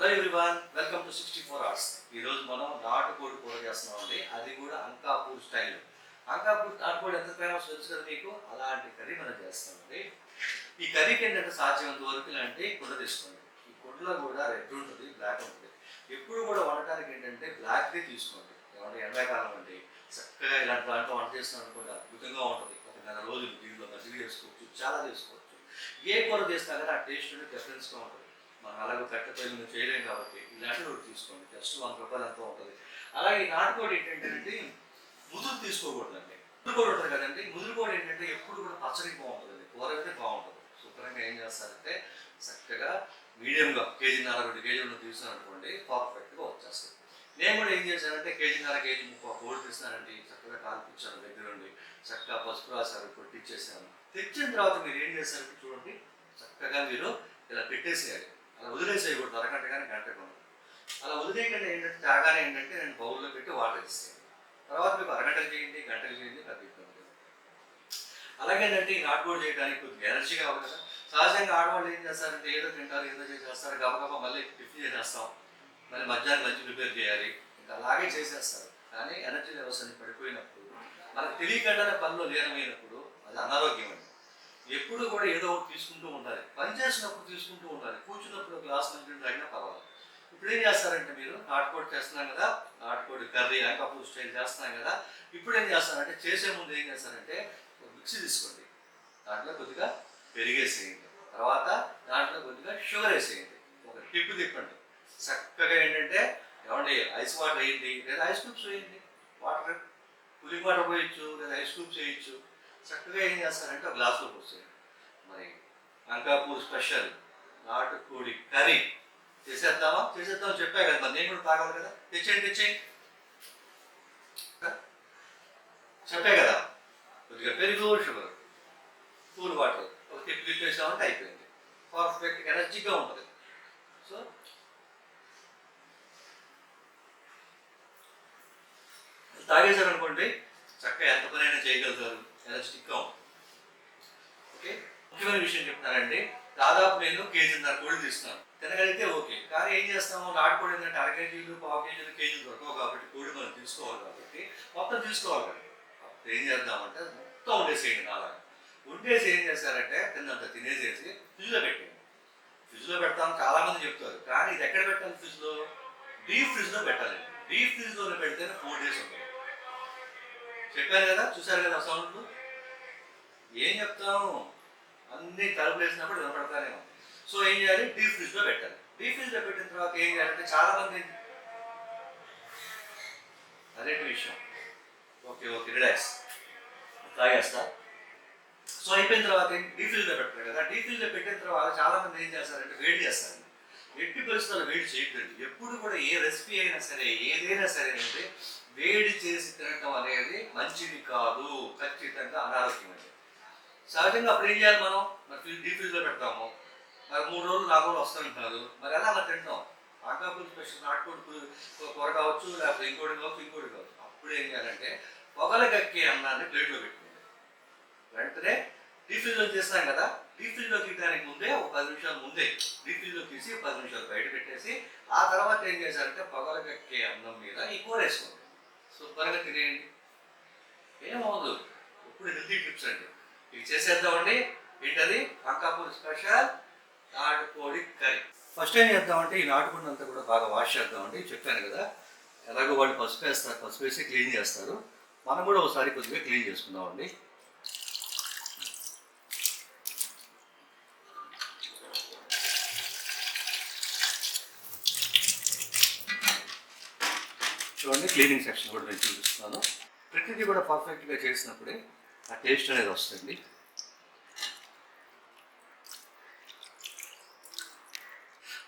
Hello everyone, welcome to 64 hours. ఈరోజు మనం నాటు కోడి కూర చేస్తున్నామండి. అది కూడా అంకాపూర్ స్టైల్. అంకాపూర్ నాటు కోడి ఎంత ఫేమస్ తెలుసు కదా మీకు. అలాంటి కర్రీ మనం చేస్తామండి. ఈ కర్రీకి ఏంటంటే సాధ్యమైనంత వరకు ఇలాంటి గుడ్డ తీసుకోండి. ఈ గుడ్డలో కూడా రెడ్ ఉంటుంది, బ్లాక్ ఉంటుంది. ఎప్పుడు కూడా వండటానికి ఏంటంటే బ్లాక్దే తీసుకోండి. ఏమంటే ఎండాకాలం అండి, చక్కగా ఇలాంటి దాంట్లో వంట చేస్తున్నాం అనుకోండి, అద్భుతంగా ఉంటుంది. ఒక నెల రోజులు దీంట్లో మజ్జిగ చేసుకోవచ్చు, చాలా చేసుకోవచ్చు. ఏ కూర చేసినా కానీ ఆ టేస్ట్ అనేది డిఫరెన్స్గా ఉంటుంది. మనం అలాగే కట్టెపల్లి మేము చేయలేం కాబట్టి ఇలాంటి రోడ్డు తీసుకోండి. జస్ట్ ₹100 ఎంతో ఉంటుంది. అలాగే నాటుకోడి ఏంటంటే ముదురు తీసుకోకూడదండి. ముదురుకోడి ఉంటుంది కదండి, ముదురుకోడి ఏంటంటే ఎప్పుడు కూడా పచ్చడి బాగుంటుందండి, కూర అయితే బాగుంటుంది. శుభ్రంగా ఏం చేస్తారంటే చక్కగా మీడియంగా కేజీన్నర 2 కేజీలు తీసాను అనుకోండి, పర్ఫెక్ట్గా వచ్చేస్తుంది. నేను కూడా ఏం చేశానంటే కేజీన్నర కేజీ కోడి తీస్తానండి, చక్కగా కాల్పించాను దగ్గర నుండి, చక్కగా పసుపు రాశారు, కొట్టించేసాను. తెచ్చిన తర్వాత మీరు ఏం చేశారంటే చూడండి, చక్కగా మీరు ఇలా పెట్టేసేయాలి. అలా వదిలేసేయకూడదు, అరగంట కానీ గంట కానీ. అలా వదిలేయకుండా ఏంటంటే తాగానే ఏంటంటే నేను బౌల్లో పెట్టి వాటర్ ఇస్తాను. తర్వాత మీకు అరగంటలు చేయండి, గంటలు చేయండి, పెద్ద ఇబ్బంది. అలాగేనంటే ఈ నాటుకోడి చేయడానికి కొద్దిగా ఎనర్జీ కావాలి కదా. సహజంగా ఆడవాళ్ళు ఏం చేస్తారంటే ఏదో తింటారు, ఏదో చేసేస్తారు, గబగబా మళ్ళీ టిఫిన్ చేసేస్తాం, మళ్ళీ మధ్యాహ్నం లంచ్ ప్రిపేర్ చేయాలి, ఇంకా అలాగే చేసేస్తారు. కానీ ఎనర్జీ లెవెల్స్ అని పడిపోయినప్పుడు, మనకు తెలియకుండానే పనిలో లీనమైనప్పుడు అది అనారోగ్యం అండి. ఎప్పుడు కూడా ఏదో ఒకటి తీసుకుంటూ ఉండాలి. పని చేసినప్పుడు తీసుకుంటూ ఉండాలి. కూర్చున్నప్పుడు గ్లాస్ మంచి తాగినా పర్వాలేదు. ఇప్పుడు ఏం చేస్తారంటే మీరు నాటుకోడి చేస్తున్నాం కదా, నాటుకోడి కర్రీ అంకాపూర్ స్టైల్ చేస్తున్నాం కదా, ఇప్పుడు ఏం చేస్తారంటే చేసే ముందు ఏం చేస్తారంటే మిక్సీ తీసుకోండి, దాంట్లో కొద్దిగా పెరిగేసేయండి, తర్వాత దాంట్లో కొద్దిగా షుగర్ వేసేయండి, ఒక టిప్పు తిప్పండి. చక్కగా ఏంటంటే ఏమండి ఐస్ వాటర్ వేయండి, లేదా ఐస్ క్యూబ్స్ వేయండి. వాటర్ కూలింగ్ వాటర్ పోయొచ్చు, లేదా ఐస్ క్యూబ్స్ వేయచ్చు. చక్కగా ఏం చేస్తారంటే ఒక గ్లాసులో పోసేయండి. మరి అంకాపూర్ స్పెషల్ నాటుకోడి కర్రీ చేసేద్దామని చెప్పా కదా, మరి నేను కూడా తాగాలి కదా. తెచ్చేయండి చెప్పే కదా. కొద్దిగా పెరుగు, షుగర్, కూల్ వాటర్ ఒక టిప్ తిప్పేసామంటే అయిపోయింది. పర్ఫెక్ట్ ఎనర్జీగా ఉంటుంది. సో తాగేశారనుకోండి, చక్కగా ఎంత పనైనా చేయగలుగుతారు, ఎనర్జెటిక్గా ఉంటుంది. ఓకే, ముఖ్యమైన విషయం చెప్తున్నానండి. దాదాపు నేను కేజీన్నర కోడి తీస్తున్నాను. తినగలిగితే ఓకే, కానీ ఏం చేస్తాము, నాటుకోడి ఏంటంటే 1/2 కేజీలు, 1/2 కేజీలు, కేజీలు దొరకవు కాబట్టి కోడి మనం తీసుకోవాలి కాబట్టి మొత్తం తీసుకోవాలి కదా. అప్పుడు ఏం చేద్దామంటే మొత్తం వండేసేయండి. అలాగే వండేసి ఏం చేస్తారంటే తిన్నంత తినేసేసి ఫ్రిడ్జ్లో పెట్టేయండి. ఫ్రిడ్జ్లో పెడతాము చాలామంది చెప్తారు, కానీ ఇది ఎక్కడ పెట్టాలి? ఫ్రిడ్జ్లో, డీప్ ఫ్రిడ్జ్లో పెట్టాలి. డీప్ ఫ్రిడ్జ్లో పెడితేనే 4 days ఉంటుంది. చెప్పాను కదా, చూసారు కదా సౌండ్లు. ఏం చెప్తాము, అన్ని తలుపులు వేసినప్పుడు వినపడతానే ఉంది. సో ఏం చేయాలి, డీప్ ఫ్రిడ్జ్లో పెట్టాలి. డీప్ ఫ్రిడ్జ్లో పెట్టిన తర్వాత ఏం చేయాలంటే చాలా మంది అదేంటి విషయం. Okay relax, తాగేస్తా. సో అయిపోయిన తర్వాత డీప్ ఫ్రిడ్జ్లో పెట్టారు కదా, డీప్ ఫ్రిడ్జ్లో పెట్టిన తర్వాత చాలా మంది ఏం చేస్తారంటే వేడి చేస్తారు. ఎట్టి పరిస్థితుల్లో వేడి చేయకండి. ఎప్పుడు కూడా ఏ రెసిపీ అయినా సరే, ఏదైనా సరే అంటే వేడి చేసి తినటం అనేది మంచిది కాదు, ఖచ్చితంగా అనారోగ్యం అండి. సహజంగా అప్పుడు ఏం చేయాలి, మనం మరి డీప్ ఫ్రిడ్జ్లో పెడతాము, మరి 3 రోజులు 4 రోజులు వస్తుంటారు, మరి ఎలా అలా తింటాం. అంకాపూర్ స్పెషల్ నాటుకోడి కూర కావచ్చు, లేకపోతే ఇంకోటి కావచ్చు. అప్పుడు ఏం చేయాలంటే పొగలగక్కే అన్నాన్ని ప్లేట్లో పెట్టుకోండి. వెంటనే డీప్ ఫ్రిడ్జ్లో చేస్తాం కదా, డీప్ ఫ్రిడ్జ్లో తీయడానికి ముందే ఒక 10 నిమిషాల ముందే డీప్ ఫ్రిడ్జ్లో తీసి 10 నిమిషాలు బయట పెట్టేసి ఆ తర్వాత ఏం చేశారంటే పొగలగక్కే అన్నం మీద ఈ కూర వేసుకోండి. సూపర్గా తినేయండి, ఏమవుదు. ఇప్పుడు హెల్తీ టిప్స్ అండి, ఇవి చేసేద్దామండి. ఏంటది, అంకాపూర్ స్పెషల్ నాటుకోడి కర్రీ. ఫస్ట్ ఏం చేద్దామంటే ఈ నాటుకోడిని అంతా కూడా బాగా వాష్ చేద్దామండి. చెప్పాను కదా, ఎలాగో వాళ్ళు పసుపు వేస్తారు, పసుపు వేసి క్లీన్ చేస్తారు. మనం కూడా ఒకసారి కొద్దిగా క్లీన్ చేసుకుందామండి. చూడండి, క్లీనింగ్ సెక్షన్ కూడా నేను చూపిస్తున్నాను. ప్రతిదీ కూడా పర్ఫెక్ట్గా చేసినప్పుడే ఆ టేస్ట్ అనేది వస్తుంది.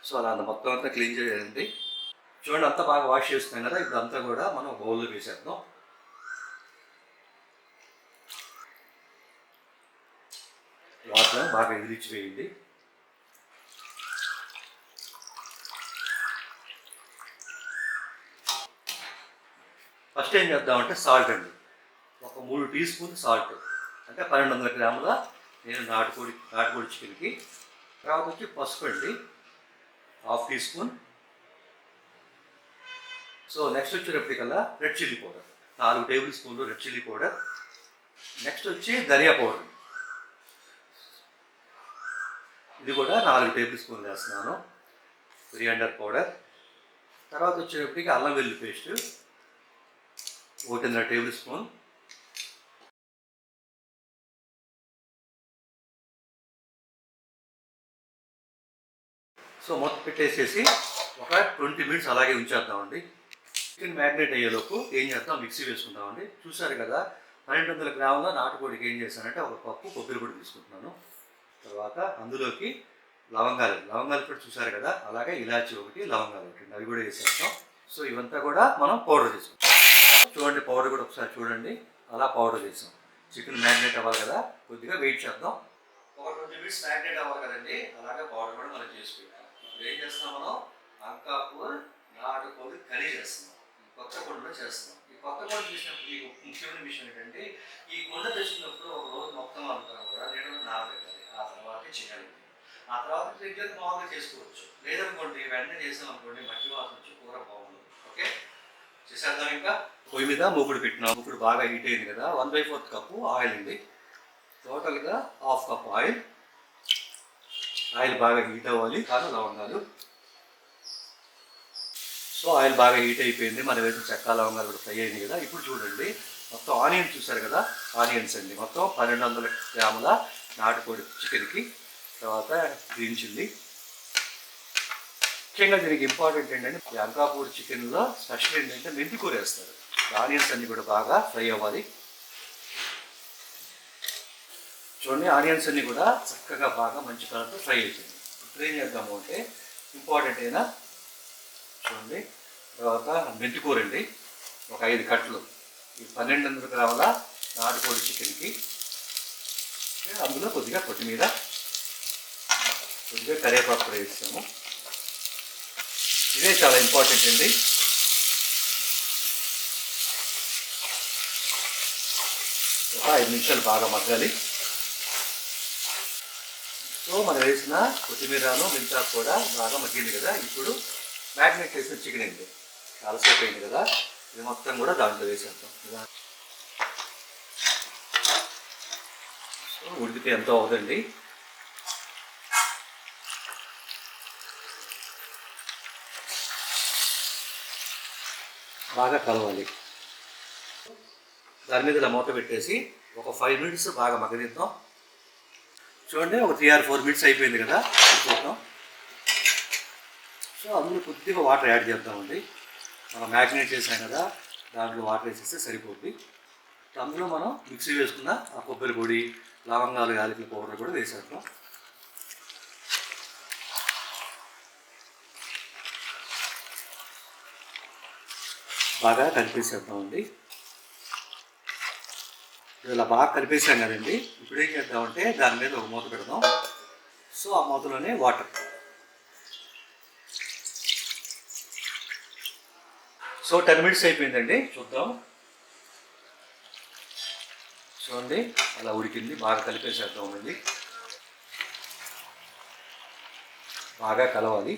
సో అలా మొత్తం అంతా క్లీన్ చేయండి. చూడండి, అంతా బాగా వాష్ చేస్తున్నాం కదా. ఇప్పుడు అంతా కూడా మనం బౌల్లో వేసేద్దాం. వాటర్ బాగా ఎదిరించి వేయండి. ఫస్ట్ ఏం చేద్దామంటే సాల్ట్ అండి, ఒక 3 టీ స్పూన్ సాల్ట్, అంటే 1200 గ్రాముల నేను నాటుకోడి చికెన్కి. తర్వాత వచ్చి పసుపు అండి, 1/2 టీ స్పూన్. సో నెక్స్ట్ వచ్చేటప్పటికల్లా రెడ్ చిల్లీ పౌడర్ 4 టేబుల్ స్పూన్లు రెడ్ చిల్లీ పౌడర్. నెక్స్ట్ వచ్చి ధనియా పౌడర్, ఇది కూడా 4 టేబుల్ స్పూన్లు వేస్తున్నాను. Coriander powder. తర్వాత వచ్చేటప్పటికి అల్లం వెల్లుల్లి పేస్ట్ 1.5 టేబుల్ స్పూన్. సో మొత్తం పెట్టేసేసి ఒక 20 మినిట్స్ అలాగే ఉంచేద్దామండి. చికెన్ మ్యారినేట్ అయ్యేలోపు ఏం చేద్దాం, మిక్సీ వేసుకుందామండి. చూసారు కదా 1200 గ్రాముల నాటుకోడికి ఏం చేశానంటే ఒక కప్పు కొబ్బరి పొడి తీసుకుంటున్నాను. తర్వాత అందులోకి లవంగాలు కూడా చూసారు కదా, అలాగే ఇలాచి ఒకటి, లవంగాలు ఒకటి, అవి కూడా వేసేస్తాం. సో ఇవంతా కూడా మనం పౌడర్ చేసుకుంటాం. చూడండి పౌడర్ కూడా ఒకసారి చూడండి, అలా పౌడర్ చేసాం. చికెన్ మ్యారినేట్ అవ్వాలి కదా, కొద్దిగా వెయిట్ చేద్దాం. ఒక 20 మినిట్స్ మ్యారినేట్ అవ్వాలి కదండి, అలాగే పౌడర్ కూడా మనం చేసుకుంటాం. ఇప్పుడు ఏం చేస్తున్నాం, మనం అంకాపూర్ నాటు కోడి కర్రీ చేస్తున్నాం. కొత్త కొండలో చేస్తున్నాం. ఈ కొత్త కొండ చేసినప్పుడు ఈ ముఖ్యమైన విషయం ఏంటంటే, ఈ కొండ తెచ్చినప్పుడు ఒక రోజు మొత్తం అంతా కూడా నీళ్ళలో నానబెట్టాలి. ఆ తర్వాత చేయాలి. ఆ తర్వాత రెగ్యులర్ మామూలుగా చేసుకోవచ్చు. లేదనుకోండి వెంటనే చేసాం అనుకోండి, మట్టి వాసన వచ్చి కూర బాగుంటుంది. ఓకే, చేసేద్దాం. ఇంకా పొయ్యి మీద మూకుడు పెట్టినా, మూకుడు బాగా హీట్ అయింది కదా, 1/4 కప్పు ఆయిల్ ఉంది. టోటల్గా 1/2 కప్ ఆయిల్. ఆయిల్ బాగా హీట్ అవ్వాలి. కానీ లవంగాలు. సో ఆయిల్ బాగా హీట్ అయిపోయింది. మనం వేసిన చెక్క లవంగాలు కూడా ఫ్రై అయింది కదా. ఇప్పుడు చూడండి, మొత్తం ఆనియన్స్ చూసారు కదా, ఆనియన్స్ అండి. మొత్తం 1200 గ్రాముల నాటుకోడి చికెన్కి. తర్వాత గ్రీన్ చిల్లీ. ముఖ్యంగా దీనికి ఇంపార్టెంట్ ఏంటంటే, ఈ అంకాపూర్ చికెన్లో స్పెషల్ ఏంటంటే మెంతి కూర వేస్తారు. ఆనియన్స్ అన్ని కూడా బాగా ఫ్రై అవ్వాలి. చూడండి ఆనియన్స్ అన్ని కూడా చక్కగా బాగా మంచి కలర్తో ఫ్రై అవుతుంది. ఇప్పుడు ఏం చేద్దాము అంటే, ఇంపార్టెంట్ అయినా చూడండి, తర్వాత మెంతి కూర అండి, ఒక 5 కట్టలు. ఈ 1200 గ్రాముల నాటుకోడి చికెన్కి. అందులో కొద్దిగా కొత్తిమీర, కొద్దిగా కరివేపాకు కూడా వేస్తాము. ఇదే చాలా ఇంపార్టెంట్ అండి. ఒక 5 నిమిషాలు బాగా మగ్గాలి. సో మనం వేసిన కొత్తిమీరను మెంతాకు కూడా బాగా మగ్గింది కదా. ఇప్పుడు మ్యారినేట్ చేసిన చికెన్ అండి, చాలాసేపు అయింది కదా, ఇది మొత్తం కూడా దాంట్లో వేసేద్దాం. సో ఉడికితే ఎంతో అవుదండి. బాగా కలవాలి. దాని మీద ఇలా మూత పెట్టేసి ఒక 5 మినిట్స్ బాగా మగ్గనిద్దాం. చూడండి ఒక 3 or 4 మినిట్స్ అయిపోయింది కదా, చూద్దాం. సో అందులో కొద్దిగా వాటర్ యాడ్ చేద్దామండి. మనం మ్యారినేట్ చేసాం కదా, దాంట్లో వాటర్ వేసేస్తే సరిపోద్ది. అందులో మనం మిక్సీ వేసుకున్న ఆ కొబ్బరి పొడి, లవంగాలు, యాలకుల పౌడర్ కూడా వేసేద్దాం. బాగా కలిపేసేద్దామండి. ఇలా బాగా కలిపేసాం కదండి. ఇప్పుడు ఏం చేద్దామంటే దాని మీద ఒక మూత పెడదాం. సో ఆ మూతలోనే వాటర్. సో 10 మినిట్స్ అయిపోయిందండి, చూద్దాం. చూడండి అలా ఉడికింది. బాగా కలిపేసేద్దామండి. బాగా కలవాలి.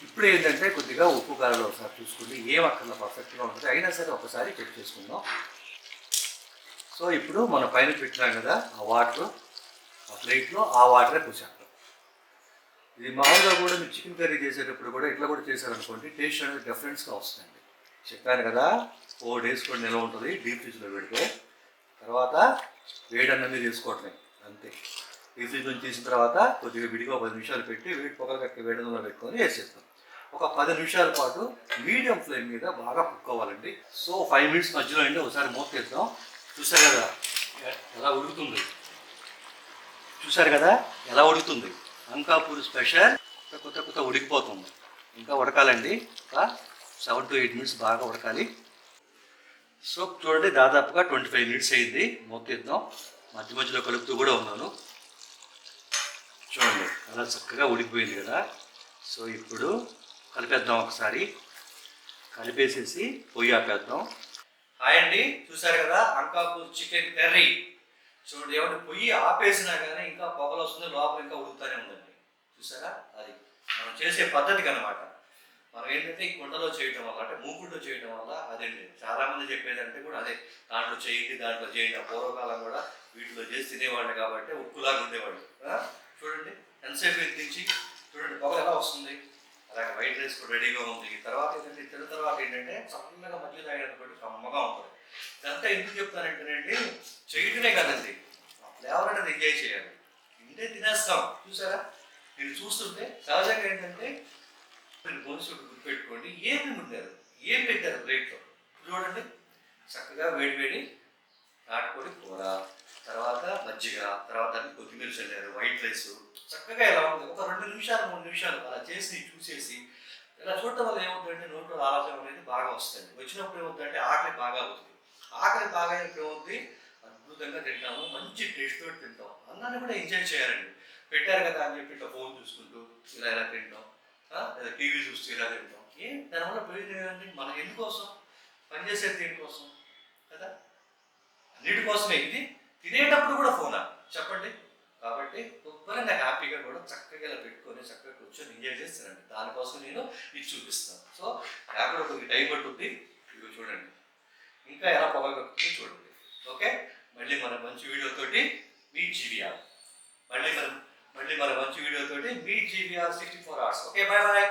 ఇప్పుడు ఏంటంటే కొద్దిగా ఉప్పు కారాలు ఒకసారి చూసుకుంటే ఏం అక్కడ పర్ఫెక్ట్గా ఉంటుంది. అయినా సరే ఒకసారి చెక్ చేసుకుందాం. సో ఇప్పుడు మన పైన పెట్టినాం కదా ఆ వాటర్, ఆ ప్లేట్లో ఆ వాటరే పోసేద్దాం. ఇది మామూలుగా కూడా మీరు చికెన్ కర్రీ చేసేటప్పుడు కూడా ఇట్లా కూడా చేశారనుకోండి, టేస్ట్ అనేది డిఫరెన్స్గా వస్తుంది. చెప్పాను కదా 4 days కూడా నిల్వ ఉంటుంది డీప్ ఫ్రిడ్జ్లో పెడితే. తర్వాత వేడన్నం మీద వేసుకోవటమే అంతే. డీప్ ఫ్రిడ్జ్ నుంచి తీసిన తర్వాత కొద్దిగా విడిగా 10 నిమిషాలు పెట్టి వేడి పొగలు కట్టి వేడన్నంలో పెట్టుకొని వేసేస్తాం. ఒక 10 నిమిషాల పాటు మీడియం ఫ్లేమ్ మీద బాగా కుక్ అవ్వాలండి. సో 5 మినిట్స్ మధ్యలో అండి ఒకసారి మూత తీద్దాం. చూసారు కదా ఎలా ఉడుకుతుంది, చూసారు కదా ఎలా ఉడుకుతుంది. అంకాపూర్ స్పెషల్ కొత్త ఉడికిపోతుంది. ఇంకా ఉడకాలండి, ఒక 7 to 8 మినిట్స్ బాగా ఉడకాలి. సో చూడండి దాదాపుగా 25 మినిట్స్ అయింది. మూత తీద్దాం. మధ్య మధ్యలో కలుపుతూ కూడా ఉన్నాను. చూడండి అలా చక్కగా ఉడికిపోయింది కదా. సో ఇప్పుడు కలిపేద్దాం ఒకసారి. కలిపేసేసి పొయ్యి ఆపేద్దాం. హాయ్ అండి, చూసారు కదా అంకాపూర్ చికెన్ కర్రీ. చూడండి ఏమంటే పొయ్యి ఆపేసినా కానీ ఇంకా పొగలు వస్తుంది, లోపల ఇంకా ఉడుకుతానే ఉందండి. చూసారా, అది మనం చేసే పద్ధతికి అనమాట. మనం ఏంటంటే ఈ కుండలో చేయటం వల్ల అంటే మూకుడులో చేయటం వల్ల అదండి చాలా మంది చెప్పేది అంటే కూడా అదే, దాంట్లో చేయండి దాంట్లో చేయండి. ఆ పూర్వకాలం కూడా వీటిలో చేసి తినేవాళ్ళు కాబట్టి ఉక్కులాగా ఉండేవాళ్ళు. చూడండి ఎంతసేపు ఎత్తించి చూడండి పొగ ఎలా వస్తుంది. అలాగే వైట్ రైస్ కూడా రెడీగా ఉంది. తర్వాత ఏంటంటే తిన్న తర్వాత ఏంటంటే చల్లగా మధ్య తాగేటప్పుడు కమ్మగా ఉంటుంది. ఇదంతా ఎందుకు చెప్తానంటేనండి చేయటమే కదండి, ఫ్లేవర్ అనేది ఎంజాయ్ చేయాలి. ఇంటే తినేస్తాం చూసారా, మీరు చూస్తుంటే సహజంగా ఏంటంటే మీరు భవిష్యత్తు గుర్తుపెట్టుకోండి. ఏమి ఉండదు, ఏం పెట్టారు ప్లేట్లో చూడండి. చక్కగా వేడి వేడి నాటుకోడి కూర, తర్వాత మజ్జిగ, తర్వాత కొత్తిమీర చల్లారు, వైట్ రైస్ చక్కగా ఎలా ఉంది. ఒక 2 నిమిషాలు 3 నిమిషాలు అలా చేసి చూసేసి ఇలా చూడటం వల్ల ఏమవుతుందంటే నోట్లో ఆలోచన అనేది బాగా వస్తుంది. వచ్చినప్పుడు ఏమవుతుందంటే ఆకలి బాగా అవుతుంది. ఆకలి బాగా అయినప్పుడు ఏమవుతుంది, అద్భుతంగా తింటాము, మంచి టేస్ట్ తోటి తింటాం. అన్నాన్ని కూడా ఎంజాయ్ చేయాలండి. పెట్టారు కదా అని చెప్పి ఇట్లా ఫోన్ చూసుకుంటూ ఇలా ఇలా తింటాం, లేదా టీవీ చూస్తూ ఇలా తింటాం. ఏం దానివల్ల ప్రయోజనం ఏమండి? మనం ఎందుకోసం పనిచేసేది దేనికోసం కదా, అన్నిటి కోసమే. ఇది తినేటప్పుడు కూడా ఫోనా చెప్పండి. కాబట్టి శుభ్రంగా హ్యాపీగా కూడా చక్కగా ఇలా పెట్టుకొని చక్కగా కూర్చొని ఎంజాయ్ చేస్తానండి. దానికోసం నేను ఇది చూపిస్తాను. సో నాకు కూడా కొద్దిగా టైం పట్టుద్ది. ఇవి చూడండి ఇంకా ఎలా పొగలుతుంది చూడండి. ఓకే, మళ్ళీ మన మంచి వీడియోతోటి మీ జీవీఆర్ మళ్ళీ మన మంచి వీడియోతోటి మీ GVR 64 hours. Okay, bye bye.